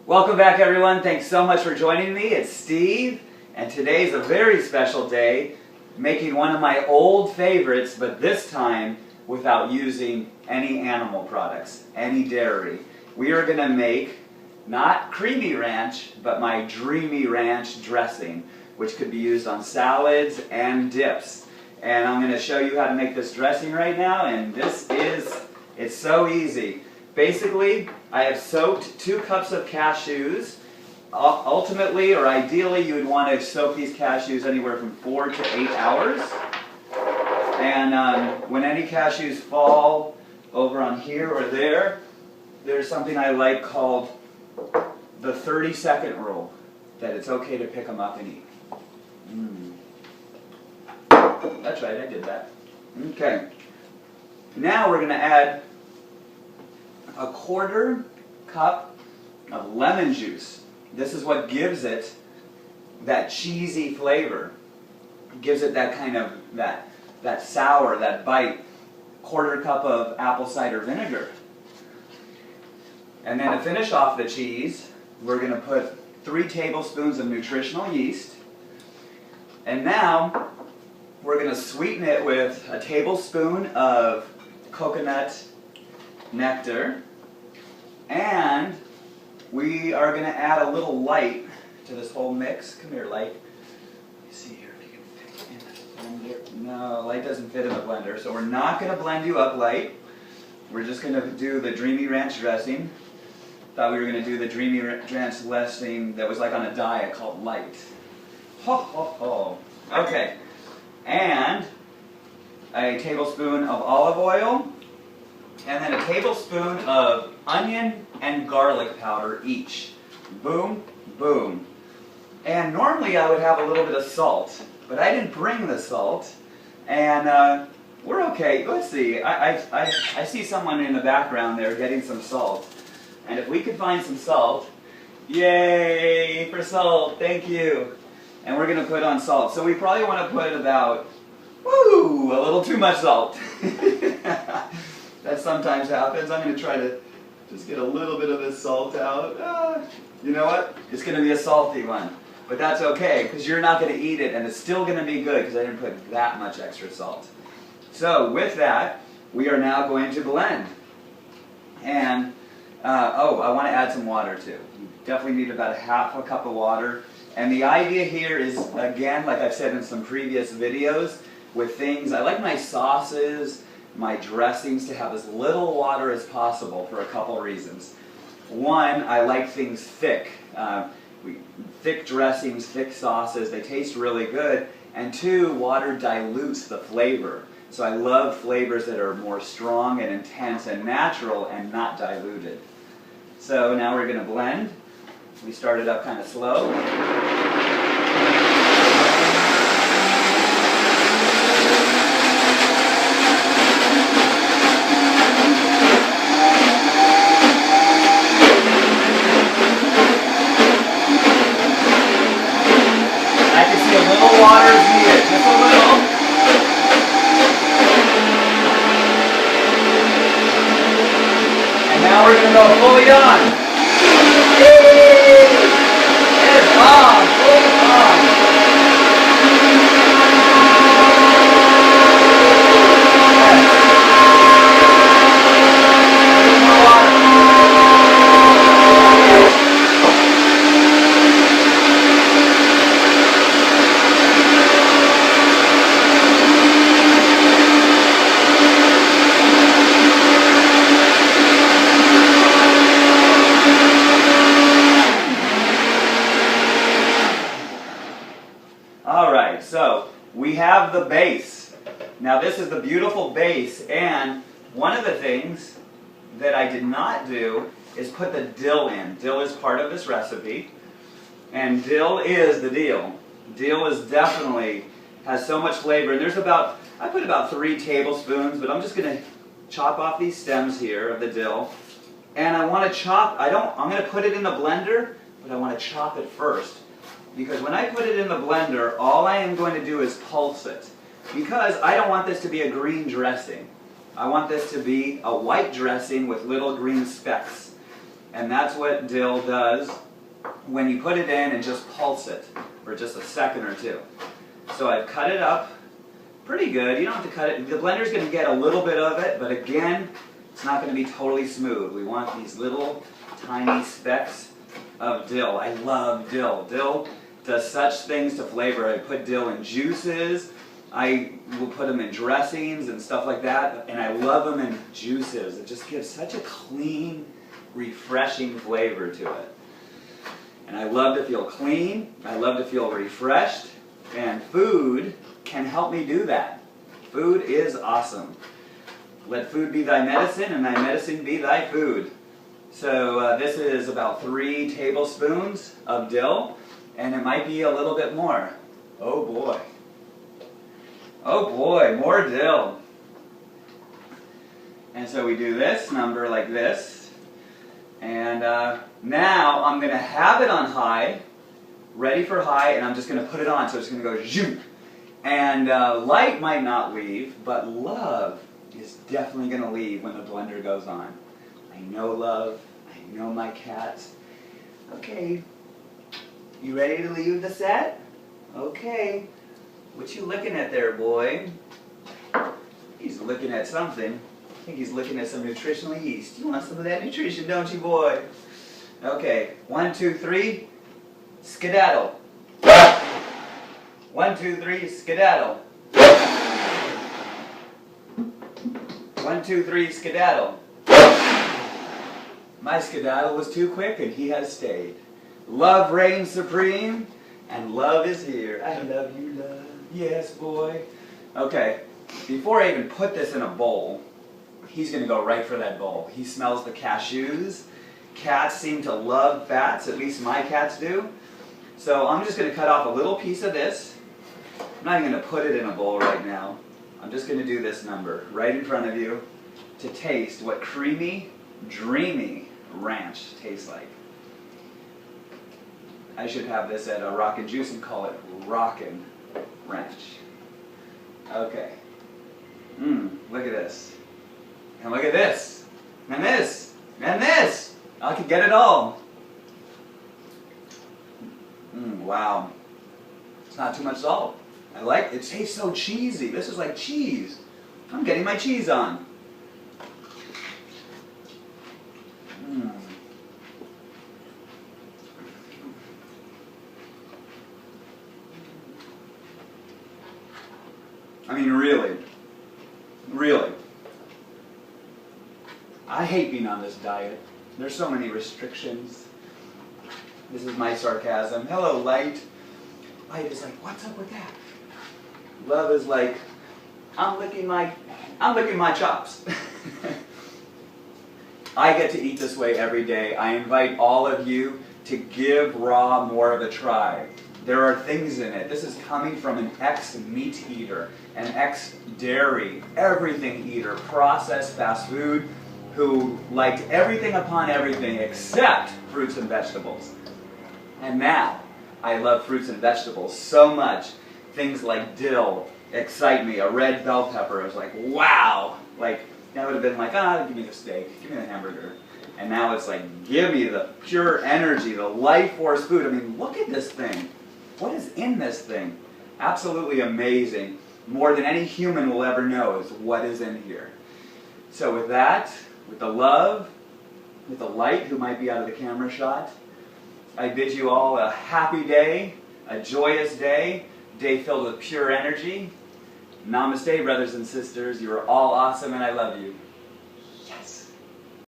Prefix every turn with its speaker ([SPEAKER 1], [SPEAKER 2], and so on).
[SPEAKER 1] Welcome back, everyone. Thanks so much for joining me. It's Steve, and today's a very special day, making one of my old favorites, but this time without using any animal products, any dairy. We are going to make not creamy ranch, but my Dreamy ranch dressing, which could be used on salads and dips. And I'm going to show you how to make this dressing right now, and it's so easy. Basically, I have soaked 2 cups of cashews. Ultimately, or ideally, you would want to soak these cashews anywhere from 4 to 8 hours. And when any cashews fall over on here or there, there's something I like called the 30-second rule, that it's okay to pick them up and eat. That's right, I did that. Okay. Now we're going to add a 1/4 cup of lemon juice. This is what gives it that cheesy flavor. It gives it that kind of, that sour, that bite. 1/4 cup of apple cider vinegar. And then to finish off the cheese, we're going to put 3 tablespoons of nutritional yeast. And now we're going to sweeten it with a tablespoon of coconut nectar. And we are going to add a little light to this whole mix. Come here, light. Let me see here if you can fit it in the blender. No, light doesn't fit in the blender. So we're not going to blend you up, light. We're just going to do the Dreamy ranch dressing. Thought we were going to do the Dreamy ranch dressing that was like on a diet called light. Ho, ho, ho. Okay. And a tablespoon of olive oil. And then a tablespoon of onion and garlic powder each. Boom, boom. And normally I would have a little bit of salt, but I didn't bring the salt. And we're okay. Let's see. I see someone in the background there getting some salt. And if we could find some salt, yay for salt, thank you. And we're going to put on salt. So we probably want to put about, a little too much salt. That sometimes happens. I'm going to try to just get a little bit of this salt out. You know what? It's going to be a salty one. But that's okay, because you're not going to eat it, and it's still going to be good, because I didn't put that much extra salt. So with that, we are now going to blend. And, I want to add some water too. You definitely need about 1/2 cup of water. And the idea here is, again, like I've said in some previous videos, with things, I like my sauces, my dressings to have as little water as possible for a couple reasons. One, I like things thick. Thick dressings, thick sauces, they taste really good. And 2, water dilutes the flavor. So I love flavors that are more strong and intense and natural and not diluted. So now we're going to blend. We started up kind of slow. Water is needed, just a little. And now we're going to go fully on. It's on, fully on. Alright, so we have the base. Now this is the beautiful base, and one of the things that I did not do is put the dill in. Dill is part of this recipe, and dill is the deal. Dill is definitely, has so much flavor, and there's I put about 3 tablespoons, but I'm just going to chop off these stems here of the dill, and I want to chop, I'm going to put it in the blender, but I want to chop it first. Because when I put it in the blender, all I am going to do is pulse it. Because I don't want this to be a green dressing. I want this to be a white dressing with little green specks. And that's what dill does when you put it in and just pulse it for just a second or two. So I've cut it up pretty good. You don't have to cut it. The blender's going to get a little bit of it, but again, it's not going to be totally smooth. We want these little tiny specks of dill. I love dill. Dill does such things to flavor. I put dill in juices. I will put them in dressings and stuff like that, and I love them in juices. It just gives such a clean, refreshing flavor to it. And I love to feel clean. I love to feel refreshed, and food can help me do that. Food is awesome. Let food be thy medicine, and thy medicine be thy food. So this is about 3 tablespoons of dill, and it might be a little bit more. Oh boy. Oh boy, more dill. And so we do this number like this. And now I'm going to have it on high, ready for high, and I'm just going to put it on. So it's going to go zoom. And light might not leave, but love is definitely going to leave when the blender goes on. I know love. I know my cats. Okay. You ready to leave the set? Okay. What you looking at there, boy? He's looking at something. I think he's looking at some nutritional yeast. You want some of that nutrition, don't you, boy? Okay. 1, 2, 3. Skedaddle. 1, 2, 3. Skedaddle. 1, 2, 3. Skedaddle. My skedaddle was too quick, and he has stayed. Love reigns supreme, and love is here. I love you, love. Yes, boy. Okay, before I even put this in a bowl, he's going to go right for that bowl. He smells the cashews. Cats seem to love fats, at least my cats do. So I'm just going to cut off a little piece of this. I'm not even going to put it in a bowl right now. I'm just going to do this number right in front of you to taste what creamy, dreamy ranch tastes like. I should have this at a Rockin' Juice and call it Rockin' Ranch. Okay. Look at this. And look at this. And this. And this. I could get it all. Wow. It's not too much salt. I like it. It tastes so cheesy. This is like cheese. I'm getting my cheese on. I mean, really, really. I hate being on this diet. There's so many restrictions. This is my sarcasm. Hello, light. Light is like, what's up with that? Love is like, I'm licking my chops. I get to eat this way every day. I invite all of you to give raw more of a try. There are things in it. This is coming from an ex-meat eater, an ex-dairy, everything eater, processed fast food, who liked everything upon everything except fruits and vegetables. And now, I love fruits and vegetables so much. Things like dill excite me. A red bell pepper is like, wow! Like, that would have been like, give me the steak, give me the hamburger. And now it's like, give me the pure energy, the life force food. I mean, look at this thing. What is in this thing? Absolutely amazing. More than any human will ever know is what is in here. So with that, with the love, with the light who might be out of the camera shot, I bid you all a happy day, a joyous day filled with pure energy. Namaste, brothers and sisters. You are all awesome and I love you.